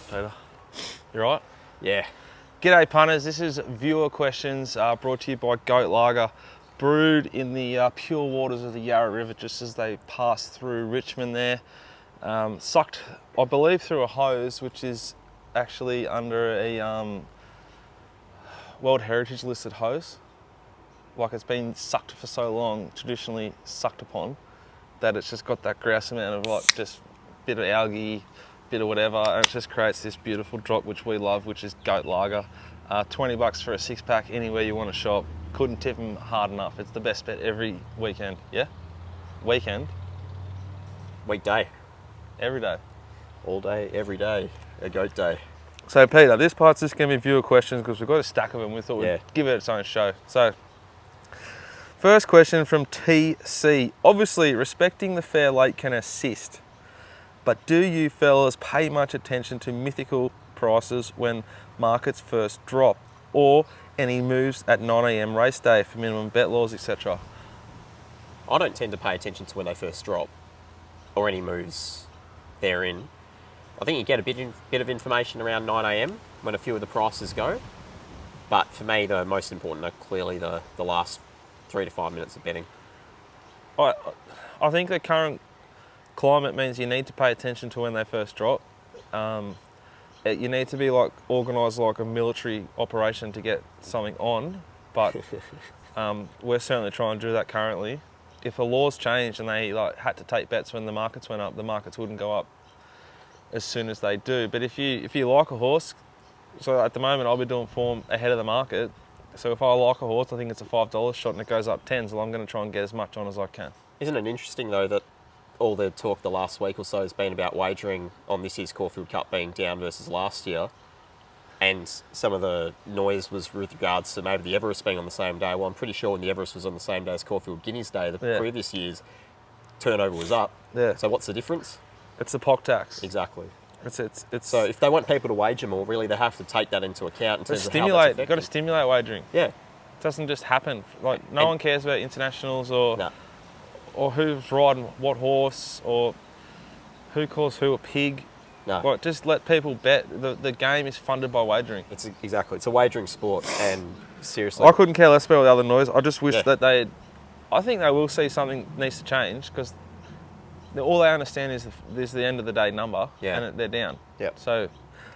Peter. You right? Yeah. G'day punters, this is viewer questions brought to you by Goat Lager, brewed in the pure waters of the Yarra River just as they pass through Richmond there. Sucked, I believe, through a hose, which is actually under a World Heritage listed hose. Like, it's been sucked for so long, traditionally sucked upon, that it's just got that grouse amount of like just bit of algae, bit of whatever, and it just creates this beautiful drop which we love, which is Goat Lager. 20 bucks for a 6-pack anywhere you want to shop. Couldn't tip them hard enough. It's the best bet every weekend. Yeah? Weekend? Weekday. Every day. All day, every day. A goat day. So Peter, this part's just going to be viewer questions because we've got a stack of them. We thought we'd Yeah. give it its own show. So, first question from TC. Obviously, respecting the fair late can assist, but do you fellas pay much attention to mythical prices when markets first drop, or any moves at 9 AM race day for minimum bet laws, etc.? I don't tend to pay attention to when they first drop or any moves therein. I think you get a bit of information around 9 AM when a few of the prices go. But for me, the most important are clearly the last 3 to 5 minutes of betting. I think the current climate means you need to pay attention to when they first drop. You need to be like organised like a military operation to get something on, but we're certainly trying to do that currently. If the laws changed and they like had to take bets when the markets went up, the markets wouldn't go up as soon as they do. But if you like a horse, so at the moment I'll be doing form ahead of the market. So if I like a horse, I think it's a $5 shot and it goes up 10, so I'm going to try and get as much on as I can. Isn't it interesting though that all the talk the last week or so has been about wagering on this year's Caulfield Cup being down versus last year, and some of the noise was with regards to maybe the Everest being on the same day. Well, I'm pretty sure when the Everest was on the same day as Caulfield Guineas Day, the previous year's turnover was up. Yeah. So what's the difference? It's the POC tax. Exactly. It's So if they want people to wager more, really they have to take that into account in terms of how that's affected. You've got to stimulate wagering. Yeah. It doesn't just happen. Like, no one cares about internationals or who's riding what horse or who calls who a pig. No. Like, just let people bet. The game is funded by wagering. It's a wagering sport, and seriously, I couldn't care less about all the other noise. I just wish that I think they will see something needs to change, because all they understand is the end of the day number, and they're down. Yep. So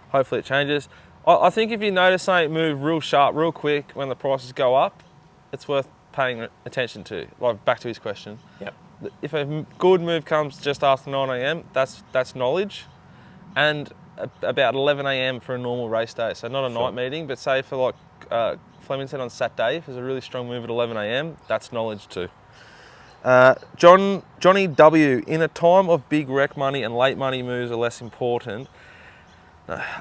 hopefully it changes. I think if you notice something move real sharp, real quick when the prices go up, it's worth paying attention to. Like, back to his question. Yep. If a good move comes just after 9 AM, that's knowledge. And about 11 AM for a normal race day. So not a night meeting, but say for like Flemington on Saturday, if there's a really strong move at 11 AM, that's knowledge too. Johnny W, in a time of big wreck money and late money moves are less important,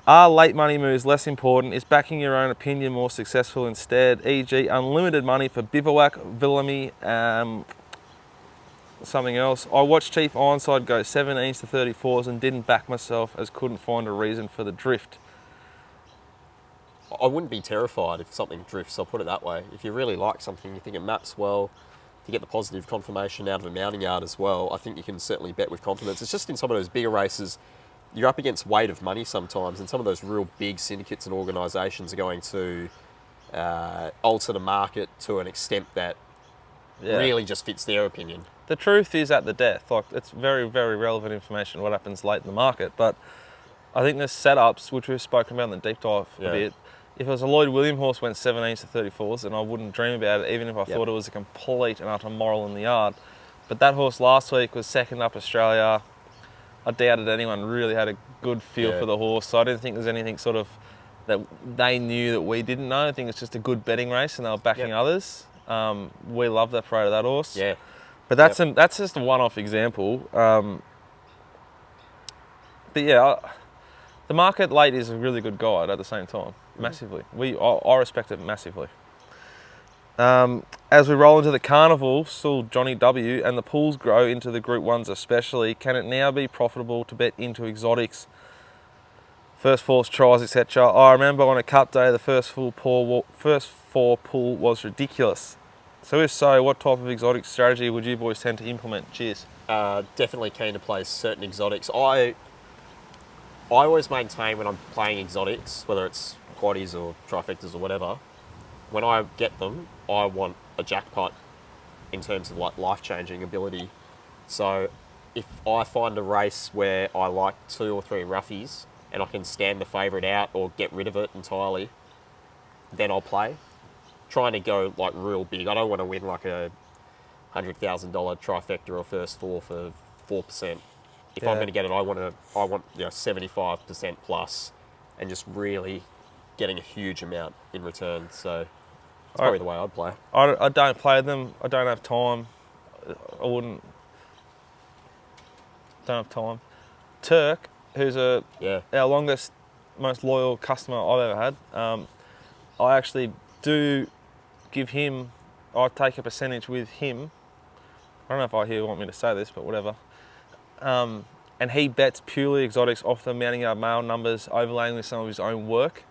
are late money moves less important? Is backing your own opinion more successful instead? E.g. unlimited money for Bivouac, Villamy, something else. I watched Chief Ironside go 17s to 34s and didn't back myself as couldn't find a reason for the drift. I wouldn't be terrified if something drifts, I'll put it that way. If you really like something, you think it maps well, you get the positive confirmation out of a mounting yard as well, I think you can certainly bet with confidence. It's just in some of those bigger races, you're up against weight of money sometimes, and some of those real big syndicates and organisations are going to alter the market to an extent that really just fits their opinion. The truth is at the death. Like, it's very, very relevant information what happens late in the market, but I think there's setups, which we've spoken about in the deep dive a bit. If it was a Lloyd William horse went 17s to 34s, then I wouldn't dream about it, even if I thought it was a complete and utter moral in the yard. But that horse last week was second up Australia. I doubted anyone really had a good feel for the horse, so I don't think there's anything sort of that they knew that we didn't know. I think it's just a good betting race and they were backing others. We love that parade of that horse. Yeah. But that's just a one-off example. But yeah, the market late is a really good guide at the same time, massively. I respect it massively. As we roll into the carnival, still Johnny W, and the pools grow into the Group 1s especially, can it now be profitable to bet into exotics, first fours, tries, etc.? I remember on a cup day, the first four pool was ridiculous. So if so, what type of exotic strategy would you boys tend to implement? Cheers. Definitely keen to play certain exotics. I I always maintain when I'm playing exotics, whether it's quaddies or trifectas or whatever, when I get them, I want a jackpot in terms of like life-changing ability. So if I find a race where I like 2 or 3 roughies and I can stand the favourite out or get rid of it entirely, then I'll play. Trying to go like real big. I don't want to win like a $100,000 trifecta or first four for 4%. If I'm going to get it, I want 75% plus, and just really getting a huge amount in return. So it's probably the way I'd play. I don't play them. I don't have time. I wouldn't. Don't have time. Turk, who's our longest, most loyal customer I've ever had, I actually do give him. I take a percentage with him. I don't know if he'll want me to say this, but whatever. And he bets purely exotics off the mounting yard mail numbers, overlaying with some of his own work,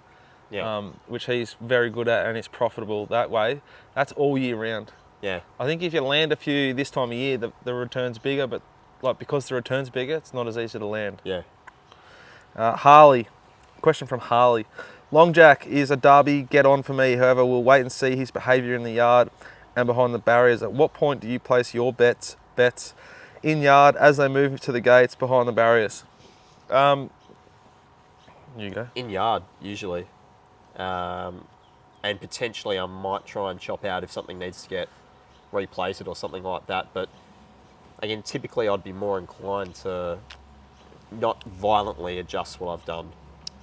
which he's very good at, and it's profitable that way. That's all year round. Yeah. I think if you land a few this time of year, the return's bigger, but like because the return's bigger, it's not as easy to land. Yeah. Harley, question from Harley. Long Jack is a derby get on for me. However, we'll wait and see his behaviour in the yard and behind the barriers. At what point do you place your bets in yard as they move to the gates behind the barriers? You go. In yard, usually. And potentially I might try and chop out if something needs to get replated or something like that. But again, typically I'd be more inclined to not violently adjust what I've done.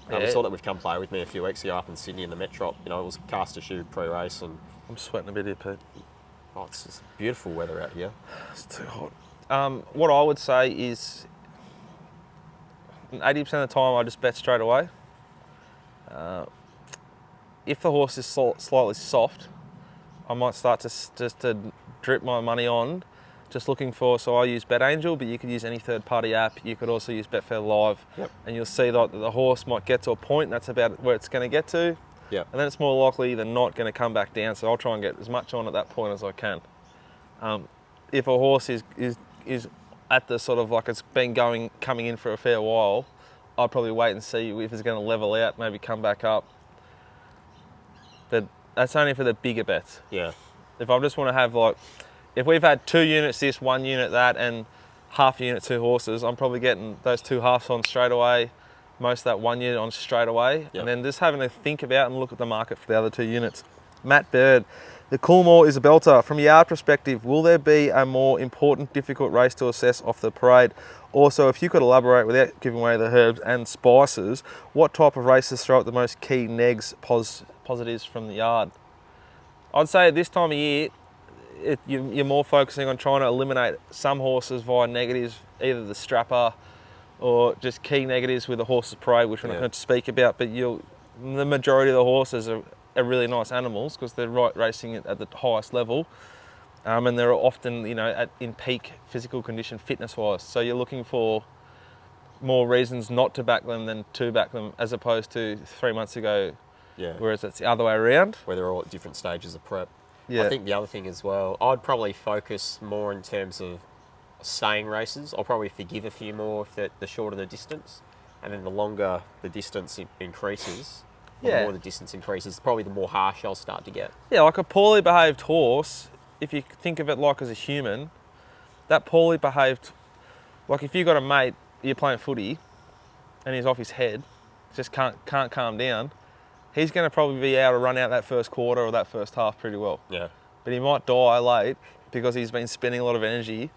We saw that with Come Play With Me a few weeks ago up in Sydney in the Metrop. You know, it was cast a shoe pre-race and... I'm sweating a bit here, Pete. Oh, it's just beautiful weather out here. It's too hot. What I would say is 80% of the time I just bet straight away. If the horse is slightly soft, I might start to drip my money on, just looking for, so I use BetAngel, but you could use any third-party app. You could also use Betfair Live, and you'll see that the horse might get to a point, and that's about where it's going to get to, and then it's more likely than not going to come back down, so I'll try and get as much on at that point as I can. If a horse is at the sort of like it's been coming in for a fair while, I'd probably wait and see if it's going to level out, maybe come back up. But that's only for the bigger bets. Yeah. If I just want to have like, if we've had 2 units this, 1 unit that, and half a unit 2 horses, I'm probably getting those 2 halves on straight away, most of that 1 unit on straight away, and then just having to think about and look at the market for the other 2 units. Matt Bird, the Coolmore is a belter. From a yard perspective, will there be a more important, difficult race to assess off the parade? Also, if you could elaborate without giving away the herbs and spices, what type of races throw up the most key negs, positives from the yard? I'd say at this time of year, you're more focusing on trying to eliminate some horses via negatives, either the strapper or just key negatives with the horse's parade, which we're not going to speak about, but the majority of the horses are really nice animals because they're racing at the highest level, and they're often in peak physical condition fitness wise, so you're looking for more reasons not to back them than to back them, as opposed to 3 months ago, whereas it's the other way around, where they're all at different stages of prep. I think the other thing as well, I'd probably focus more in terms of staying races. I'll probably forgive a few more if the shorter the distance, and then the longer the distance increases, the more the distance increases, probably the more harsh I'll start to get. Yeah, like a poorly behaved horse, if you think of it like as a human, that poorly behaved, like if you got a mate, you're playing footy, and he's off his head, just can't calm down, he's going to probably be able to run out that first quarter or that first half pretty well. Yeah. But he might die late because he's been spending a lot of energy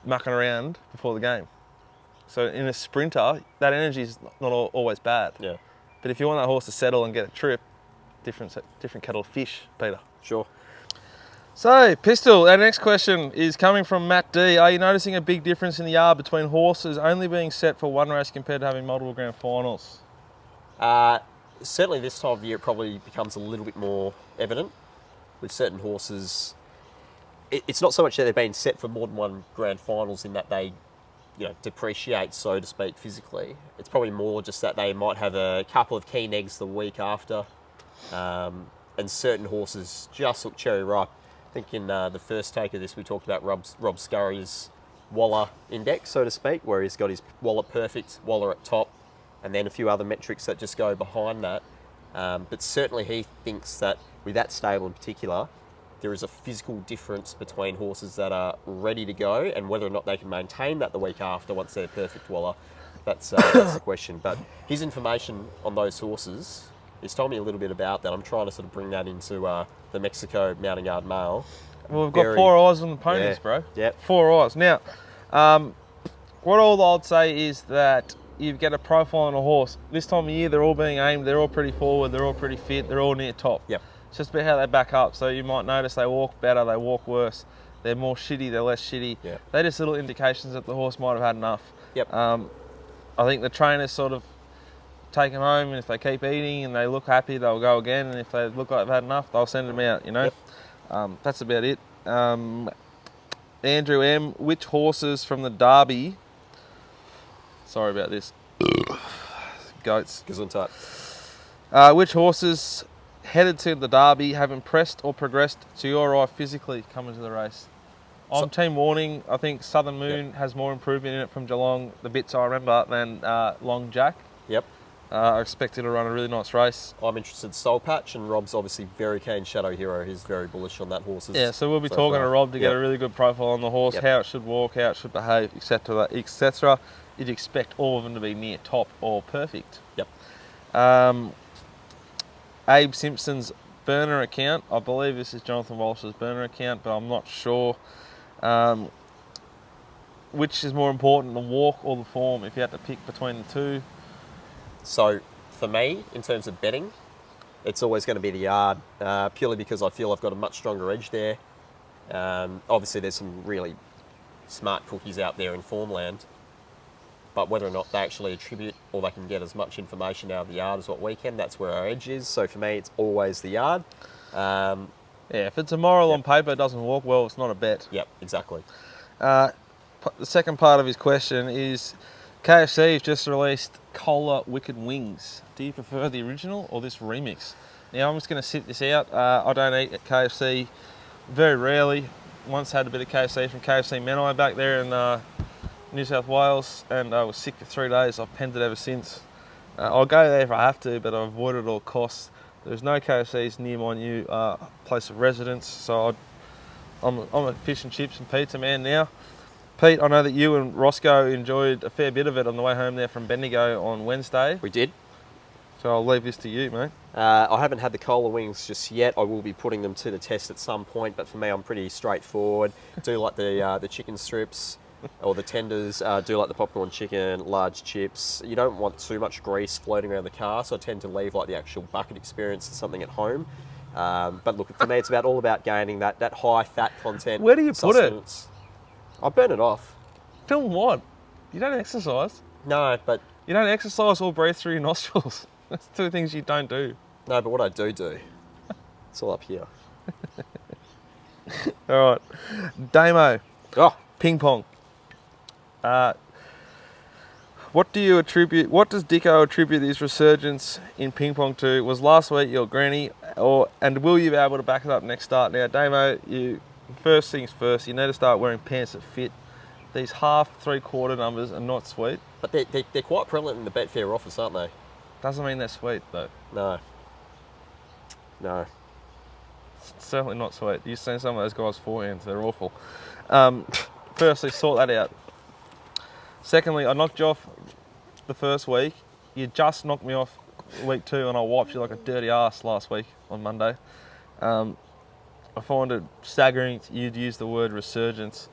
mucking around before the game. So in a sprinter, that energy is not always bad. Yeah. But if you want that horse to settle and get a trip, different kettle of fish, Peter. Sure. So, Pistol, our next question is coming from Matt D. Are you noticing a big difference in the yard between horses only being set for one race compared to having multiple grand finals? Certainly this time of year it probably becomes a little bit more evident with certain horses. It's not so much that they're being set for more than one grand finals in that they depreciate, so to speak, physically. It's probably more just that they might have a couple of key negs the week after, and certain horses just look cherry ripe. I think in the first take of this we talked about Rob Scurry's Waller index, so to speak, where he's got his Waller perfect, Waller at top, and then a few other metrics that just go behind that. But certainly he thinks that with that stable in particular, there is a physical difference between horses that are ready to go and whether or not they can maintain that the week after once they're perfect waller. That's the question. But his information on those horses, he's told me a little bit about that. I'm trying to sort of bring that into the Mexico Mounting Yard Mail. Well, we've got 4 eyes on the ponies, yeah, bro. Yep. 4 eyes. Now, what all I'd say is that you get a profile on a horse. This time of year, they're all being aimed. They're all pretty forward. They're all pretty fit. They're all near top. Yep. It's just about how they back up. So you might notice they walk better, they walk worse. They're more shitty, they're less shitty. Yep. They're just little indications that the horse might have had enough. Yep. I think the trainers sort of take them home, and if they keep eating and they look happy, they'll go again. And if they look like they've had enough, they'll send them out, you know. Yep. That's about it. Andrew M, which horses from the Derby... Sorry about this. Goats. Gesundheit. Which horses headed to the Derby have impressed or progressed to your eye physically coming to the race? I'm Team Warning. I think Southern Moon has more improvement in it from Geelong, the bits I remember, than Long Jack. Yep. I expect it to run a really nice race. I'm interested in Soul Patch, and Rob's obviously very keen Shadow Hero. He's very bullish on that horse. Yeah, so we'll be talking to Rob to get a really good profile on the horse, Yep. how it should walk, how it should behave, etc., etc. You'd expect all of them to be near top or perfect. Yep. Abe Simpson's burner account. I believe this is Jonathan Walsh's burner account, but I'm not sure. Which is more important, the walk or the form, if you had to pick between the two? So for me, in terms of betting, it's always going to be the yard, purely because I feel I've got a much stronger edge there. Obviously, there's some really smart cookies out there in Formland, but whether or not they actually attribute or they can get as much information out of the yard as what we can, that's where our edge is. So for me, it's always the yard. Yeah, if it's a moral on paper, it doesn't walk well, it's not a bet. Yep, exactly. The second part of his question is, KFC has just released Cola Wicked Wings. Do you prefer the original or this remix? Now, I'm just going to sit this out. I don't eat at KFC very rarely. Once had a bit of KFC from KFC Menai back there in New South Wales, and I was sick for 3 days. I've penned it ever since. I'll go there if I have to, but I avoid it at all costs. There's no KFCs near my new place of residence, so I'm a fish and chips and pizza man now. Pete, I know that you and Roscoe enjoyed a fair bit of it on the way home there from Bendigo on Wednesday. We did. So I'll leave this to you, mate. I haven't had the cola wings just yet. I will be putting them to the test at some point, but for me, I'm pretty straightforward. Do like the chicken strips or the tenders. Do like the popcorn chicken, large chips. You don't want too much grease floating around the car, so I tend to leave like the actual bucket experience to something at home. But look, for me, it's all about gaining that high fat content. Where do you put it? I burn it off. Film what? You don't exercise. No, but... You don't exercise or breathe through your nostrils. That's two things you don't do. No, but what I do, it's all up here. All right. Damo. Oh. Ping pong. What does Dicko attribute his resurgence in ping pong to? Was last week your granny, and will you be able to back it up next start? Now, Damo, first things first, you need to start wearing pants that fit. These half, three-quarter numbers are not sweet. But they're quite prevalent in the Betfair office, aren't they? Doesn't mean they're sweet, though. No. It's certainly not sweet. You've seen some of those guys' forehands, they're awful. Firstly, sort that out. Secondly, I knocked you off the first week. You just knocked me off week 2, and I wiped you like a dirty ass last week on Monday. I find it staggering you'd use the word resurgence.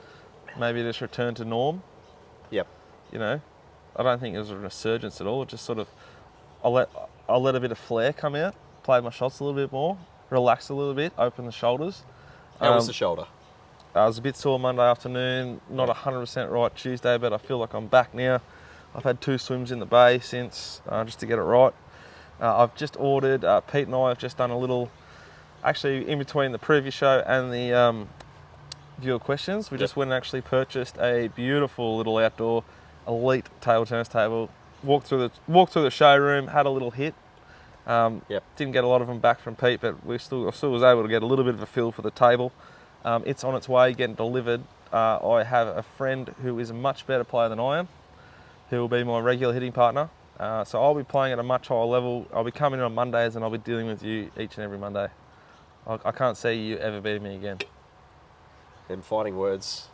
Maybe just return to norm. Yep. You know, I don't think it was a resurgence at all. It just sort of, I let a bit of flair come out, played my shots a little bit more, relaxed a little bit, opened the shoulders. How was the shoulder? I was a bit sore Monday afternoon, not 100% right Tuesday, but I feel like I'm back now. I've had 2 swims in the bay since, just to get it right. I've just ordered, Pete and I have just done a little, actually in between the previous show and the viewer questions, we just went and actually purchased a beautiful little outdoor elite table tennis table. Walked through the showroom, had a little hit. Didn't get a lot of them back from Pete, but I still was able to get a little bit of a feel for the table. It's on its way, getting delivered. I have a friend who is a much better player than I am, who will be my regular hitting partner. So I'll be playing at a much higher level. I'll be coming in on Mondays and I'll be dealing with you each and every Monday. I can't see you ever beating me again. Them fighting words.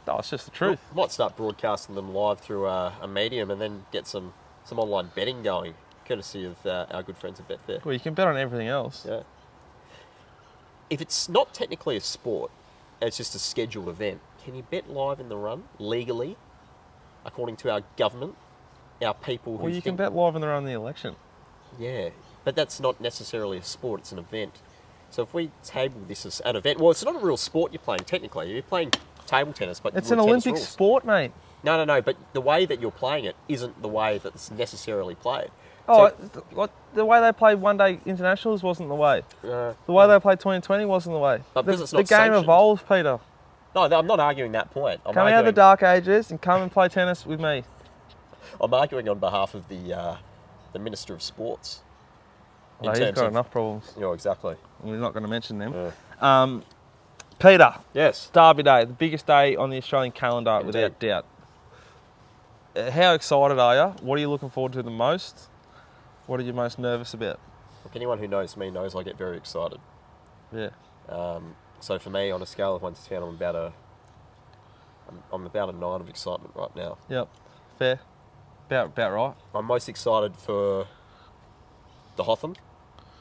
No, it's just the truth. Might start broadcasting them live through a medium and then get some online betting going, courtesy of our good friends at Betfair. Well, you can bet on everything else. Yeah. If it's not technically a sport, and it's just a scheduled event, can you bet live in the run legally, according to our government, our people who Well, you can bet live in the run of the election. Yeah, but that's not necessarily a sport, it's an event. So if we table this as an event, well, it's not a real sport you're playing technically. You're playing table tennis, but It's with an tennis Olympic rules. sport, mate. No, but the way that you're playing it isn't the way that it's necessarily played. Oh, like the way they played one-day internationals wasn't the way. The way they played 2020 wasn't the way. But because it's not the game sanctioned. evolves, Peter. No, I'm not arguing that point. Come out of the dark ages and come and play tennis with me. I'm arguing on behalf of the Minister of Sports. Oh, he's got enough problems. Yeah, exactly. We're not going to mention them. Yeah. Peter. Yes. Derby Day, the biggest day on the Australian calendar, Indeed. without doubt. How excited are you? What are you looking forward to the most? What are you most nervous about? Look, anyone who knows me knows I get very excited. Yeah. So for me, on a scale of 1 to 10, I'm about a 9 of excitement right now. Yep. Fair. About right. I'm most excited for the Hotham,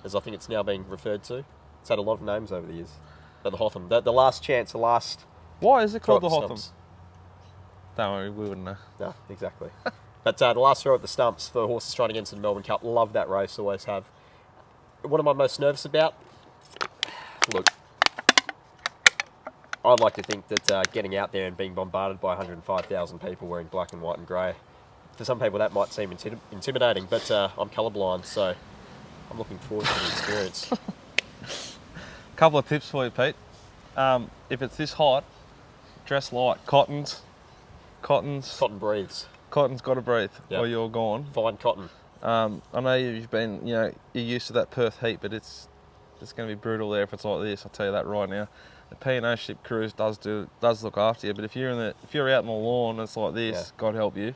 as I think it's now being referred to. It's had a lot of names over the years. But the Hotham, the last chance, the last... Why is it called throw the at Hotham? stumps. Don't worry, we wouldn't know. No, exactly. But the last throw at the stumps for horses trying against the Melbourne Cup. Love that race, always have. What am I most nervous about? Look, I'd like to think that getting out there and being bombarded by 105,000 people wearing black and white and grey, for some people that might seem intimidating, but I'm colourblind, so I'm looking forward to the experience. Couple of tips for you, Pete. If it's this hot, dress light. Cotton breathes. Cotton's got to breathe, Yep. or you're gone. Fine cotton. I know you've been, you're used to that Perth heat, but it's going to be brutal there if it's like this. I'll tell you that right now. The P&O ship cruise does look after you, but if you're out on the lawn and it's like this, Yeah. God help you.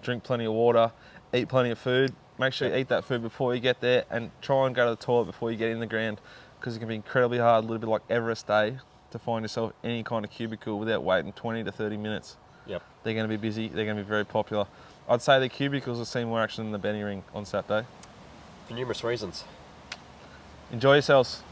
Drink plenty of water, eat plenty of food. Make sure you eat that food before you get there, and try and go to the toilet before you get in the ground, because it can be incredibly hard, a little bit like Everest Day, to find yourself any kind of cubicle without waiting 20 to 30 minutes. Yep. They're going to be busy. They're going to be very popular. I'd say the cubicles have seen more action than the Benny Ring on Saturday. For numerous reasons. Enjoy yourselves.